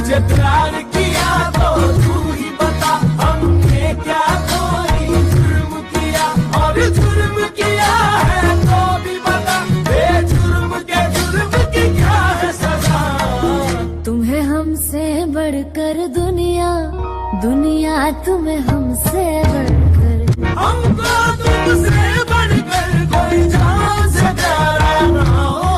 तुझे प्यार किया तो तू ही बता, हमने क्या कोई जुर्म किया, और जुर्म किया है तो भी बता, बेजुर्म के जुर्म की क्या है सजा। तुम्हें हमसे बढ़कर दुनिया, दुनिया तुम्हें हमसे बढ़कर, हमको तुमसे बढ़कर कोई जान से प्यारा ना हो।